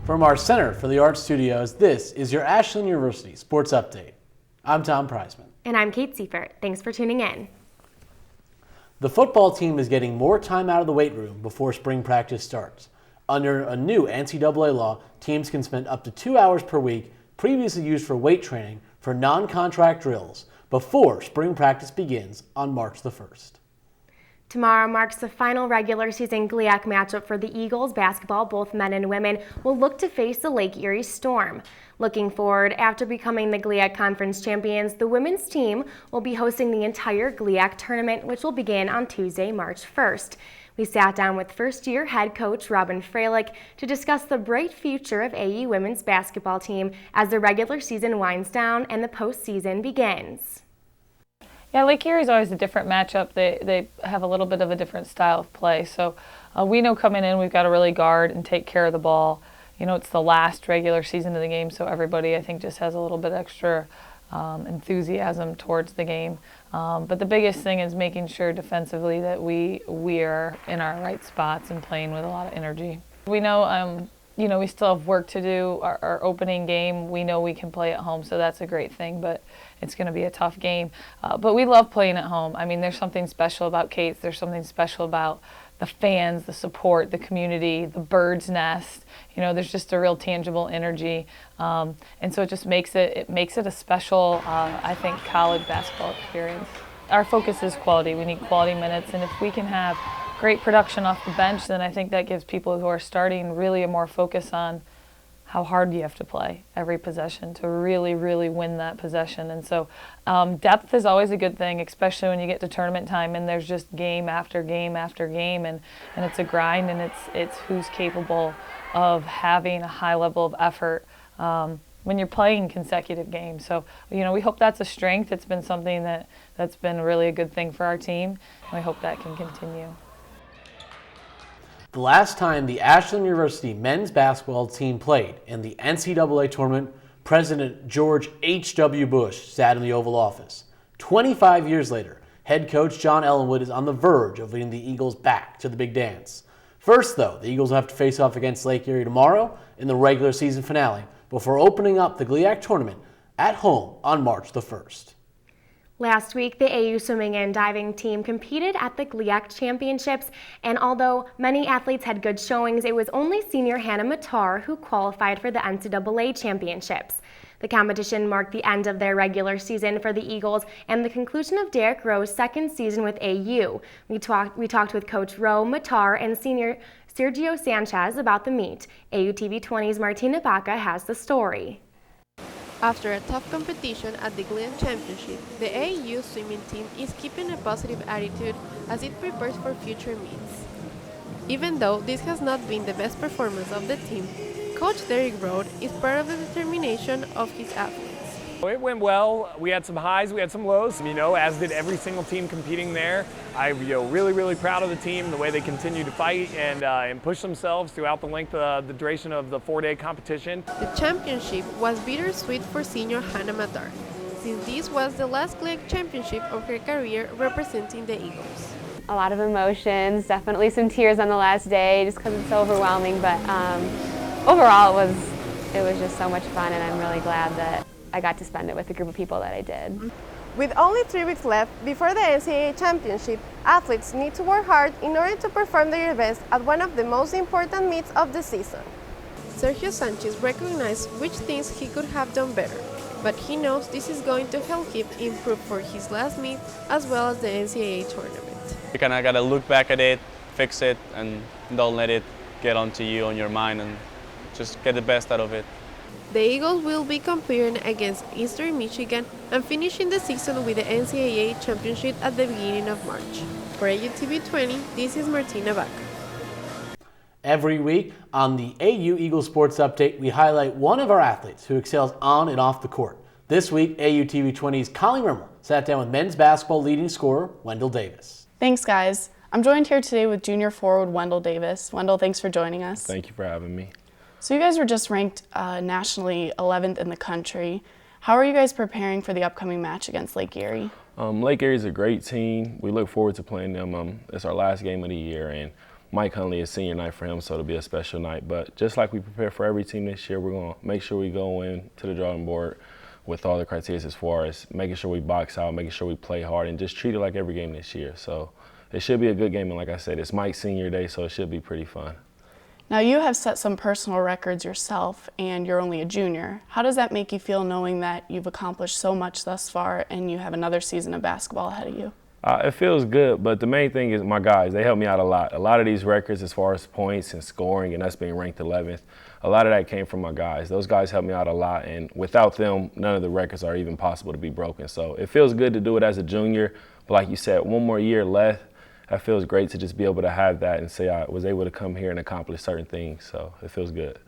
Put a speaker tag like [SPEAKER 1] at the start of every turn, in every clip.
[SPEAKER 1] From our Center for the Arts Studios, this is your Ashland University Sports Update. I'm Tom Prizeman.
[SPEAKER 2] And I'm Kate Siefert. Thanks for tuning in.
[SPEAKER 1] The football team is getting more time out of the weight room before spring practice starts. Under a new NCAA law, teams can spend up to 2 hours per week, previously used for weight training, for non-contract drills before spring practice begins on March the 1st.
[SPEAKER 2] Tomorrow marks the final regular season GLIAC matchup for the Eagles basketball. Both men and women will look to face the Lake Erie Storm. Looking forward, after becoming the GLIAC Conference champions, the women's team will be hosting the entire GLIAC tournament, which will begin on Tuesday, March 1st. We sat down with first-year head coach Robin Freilich to discuss the bright future of AU women's basketball team as the regular season winds down and the postseason begins.
[SPEAKER 3] Yeah, Lake Erie is always a different matchup. They have a little bit of a different style of play. So we know coming in we've got to really guard and take care of the ball. You know, it's the last regular season of the game, so everybody I think just has a little bit extra enthusiasm towards the game. But the biggest thing is making sure defensively that we are in our right spots and playing with a lot of energy. We know we still have work to do. Our opening game, we know we can play at home, so that's a great thing, but it's going to be a tough game. But we love playing at home. I mean, there's something special about Kate's. There's something special about the fans, the support, the community, the bird's nest. You know, there's just a real tangible energy. And so it just makes it a special, I think, college basketball experience. Our focus is quality. We need quality minutes, and if we can have great production off the bench, then I think that gives people who are starting really a more focus on how hard you have to play every possession to really, really win that possession. And so depth is always a good thing, especially when you get to tournament time and there's just game after game after game, and it's a grind, and it's who's capable of having a high level of effort when you're playing consecutive games. So, you know, we hope that's a strength. It's been something that's been really a good thing for our team, and we hope that can continue.
[SPEAKER 1] The last time the Ashland University men's basketball team played in the NCAA tournament, President George H.W. Bush sat in the Oval Office. 25 years later, head coach John Ellenwood is on the verge of leading the Eagles back to the big dance. First, though, the Eagles will have to face off against Lake Erie tomorrow in the regular season finale before opening up the GLIAC tournament at home on March the 1st.
[SPEAKER 2] Last week, the AU swimming and diving team competed at the GLIAC championships, and although many athletes had good showings, it was only senior Hannah Matar who qualified for the NCAA championships. The competition marked the end of their regular season for the Eagles and the conclusion of Derek Rowe's second season with AU. We talked with Coach Rowe, Matar, and senior Sergio Sanchez about the meet. AUTV 20's Martina Baca has the story.
[SPEAKER 4] After a tough competition at the GLIAC Championship, the AAU swimming team is keeping a positive attitude as it prepares for future meets. Even though this has not been the best performance of the team, Coach Derek Rowe is proud of the determination of his athletes.
[SPEAKER 5] It went well. We had some highs, we had some lows, as did every single team competing there. I'm really proud of the team, the way they continue to fight and push themselves throughout the length of the duration of the 4-day competition.
[SPEAKER 4] The championship was bittersweet for senior Hannah Matar, since this was the last GLIAC championship of her career representing the Eagles.
[SPEAKER 6] A lot of emotions, definitely some tears on the last day just because it's so overwhelming, but overall it was just so much fun, and I'm really glad that I got to spend it with a group of people that I did.
[SPEAKER 7] With only 3 weeks left before the NCAA championship, athletes need to work hard in order to perform their best at one of the most important meets of the season.
[SPEAKER 4] Sergio Sanchez recognized which things he could have done better, but he knows this is going to help him improve for his last meet as well as the NCAA tournament.
[SPEAKER 8] You kind of got to look back at it, fix it, and don't let it get onto you on your mind, and just get the best out of it.
[SPEAKER 4] The Eagles will be competing against Eastern Michigan and finishing the season with the NCAA championship at the beginning of March. For AUTV 20, this is Martina Baca.
[SPEAKER 1] Every week on the AU Eagles Sports Update, we highlight one of our athletes who excels on and off the court. This week, AUTV 20's Colleen Rimmel sat down with men's basketball leading scorer Wendell Davis.
[SPEAKER 9] Thanks, guys. I'm joined here today with junior forward Wendell Davis. Wendell, thanks for joining us.
[SPEAKER 10] Thank you for having me.
[SPEAKER 9] So you guys were just ranked nationally 11th in the country. How are you guys preparing for the upcoming match against Lake Erie?
[SPEAKER 10] Lake Erie is a great team. We look forward to playing them. It's our last game of the year, and Mike Hunley is senior night for him, so it'll be a special night. But just like we prepare for every team this year, we're going to make sure we go in to the drawing board with all the criteria as far as making sure we box out, making sure we play hard, and just treat it like every game this year. So it should be a good game, and like I said, it's Mike's senior day, so it should be pretty fun.
[SPEAKER 9] Now you have set some personal records yourself, and you're only a junior. How does that make you feel knowing that you've accomplished so much thus far and you have another season of basketball ahead of you?
[SPEAKER 10] It feels good, but the main thing is my guys. They help me out a lot. A lot of these records as far as points and scoring and us being ranked 11th, a lot of that came from my guys. Those guys helped me out a lot, and without them, none of the records are even possible to be broken. So it feels good to do it as a junior, but like you said, one more year left. That feels great to just be able to have that and say I was able to come here and accomplish certain things, so it feels good.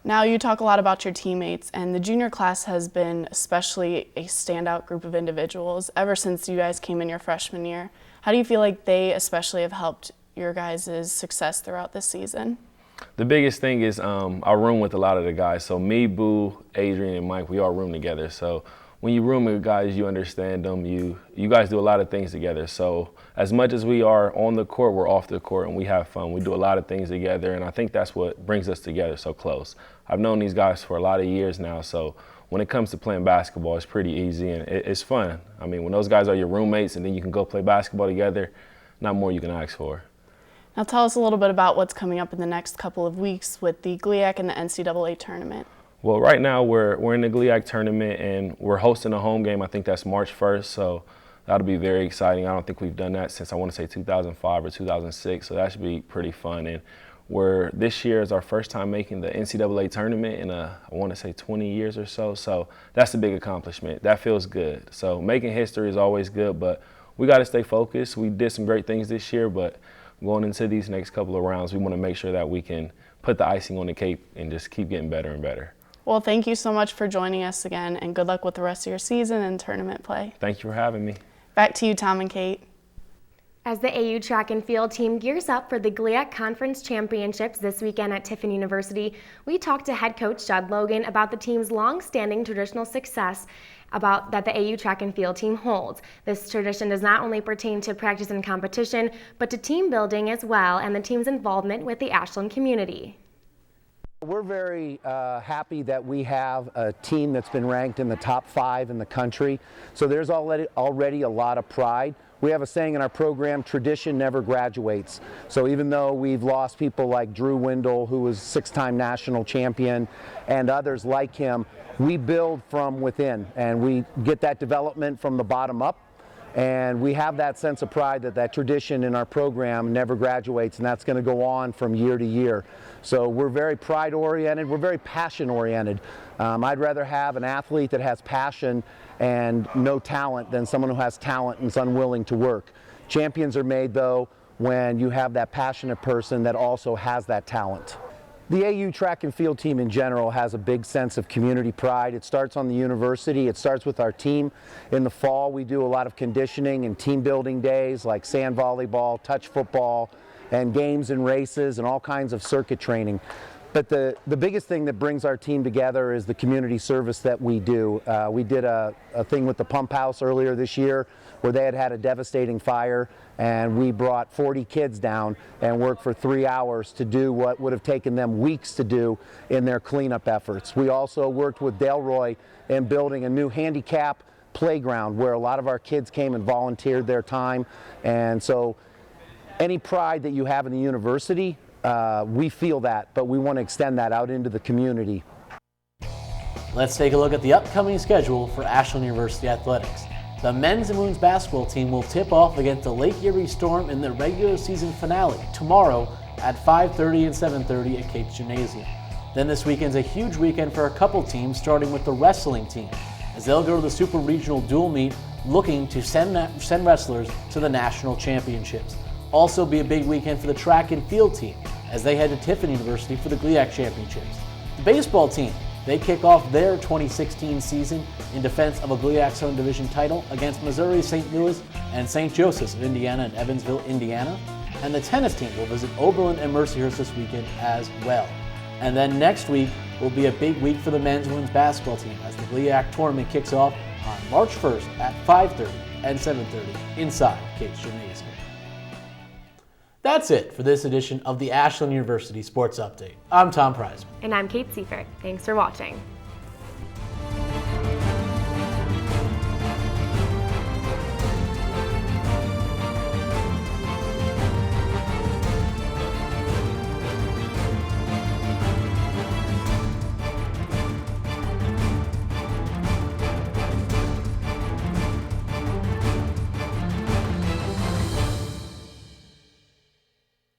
[SPEAKER 9] Now you talk a lot about your teammates, and the junior class has been especially a standout group of individuals ever since you guys came in your freshman year. How do you feel like they especially have helped your guys' success throughout this season?
[SPEAKER 10] The biggest thing is I room with a lot of the guys. So me, Boo, Adrian, and Mike, we all room together. So when you room with guys, you understand them. You guys do a lot of things together. So as much as we are on the court, we're off the court, and we have fun. We do a lot of things together, and I think that's what brings us together so close. I've known these guys for a lot of years now, so when it comes to playing basketball, it's pretty easy, and it's fun. I mean, when those guys are your roommates and then you can go play basketball together, not more you can ask for.
[SPEAKER 9] Now tell us a little bit about what's coming up in the next couple of weeks with the GLIAC and the NCAA tournament.
[SPEAKER 10] Well, right now we're in the GLIAC tournament, and we're hosting a home game. I think that's March 1st, so that'll be very exciting. I don't think we've done that since I want to say 2005 or 2006, so that should be pretty fun. And this year is our first time making the NCAA tournament in I want to say 20 years or so, so that's a big accomplishment. That feels good. So making history is always good, but we got to stay focused. We did some great things this year, but going into these next couple of rounds, we want to make sure that we can put the icing on the cake and just keep getting better and better.
[SPEAKER 9] Well, thank you so much for joining us again, and good luck with the rest of your season and tournament play.
[SPEAKER 10] Thank you for having me.
[SPEAKER 9] Back to you, Tom and Kate.
[SPEAKER 2] As the AU track and field team gears up for the GLIAC Conference Championships this weekend at Tiffin University, we talked to head coach Judd Logan about the team's long-standing traditional success that the AU track and field team holds. This tradition does not only pertain to practice and competition, but to team building as well, and the team's involvement with the Ashland community.
[SPEAKER 11] We're very happy that we have a team that's been ranked in the top 5 in the country. So there's already a lot of pride. We have a saying in our program, tradition never graduates. So even though we've lost people like Drew Wendell, who was 6-time national champion, and others like him, we build from within, and we get that development from the bottom up. And we have that sense of pride that tradition in our program never graduates, and that's going to go on from year to year. So we're very pride-oriented, we're very passion-oriented. I'd rather have an athlete that has passion and no talent than someone who has talent and is unwilling to work. Champions are made, though, when you have that passionate person that also has that talent. The AU track and field team in general has a big sense of community pride. It starts on the university. It starts with our team. In the fall, we do a lot of conditioning and team building days like sand volleyball, touch football, and games and races and all kinds of circuit training. But the biggest thing that brings our team together is the community service that we do. We did a thing with the pump house earlier this year where they had a devastating fire, and we brought 40 kids down and worked for 3 hours to do what would have taken them weeks to do in their cleanup efforts. We also worked with Delroy in building a new handicap playground where a lot of our kids came and volunteered their time. And so any pride that you have in the university, we feel that, but we want to extend that out into the community.
[SPEAKER 1] Let's take a look at the upcoming schedule for Ashland University Athletics. The men's and women's basketball team will tip off against the Lake Erie Storm in the regular season finale tomorrow at 5:30 and 7:30 at Cates Gymnasium. Then this weekend's a huge weekend for a couple teams, starting with the wrestling team, as they'll go to the Super Regional Dual Meet looking to send wrestlers to the national championships. Also be a big weekend for the track and field team as they head to Tiffin University for the GLIAC championships. The baseball team, they kick off their 2016 season in defense of a GLIAC Zone Division title against Missouri St. Louis and St. Joseph's of Indiana and Evansville, Indiana. And the tennis team will visit Oberlin and Mercyhurst this weekend as well. And then next week will be a big week for the men's and women's basketball team as the GLIAC tournament kicks off on March 1st at 5:30 and 7:30 inside Cates Gymnasium. That's it for this edition of the Ashland University Sports Update. I'm Tom Prizeman.
[SPEAKER 2] And I'm Kate Siefert. Thanks for watching.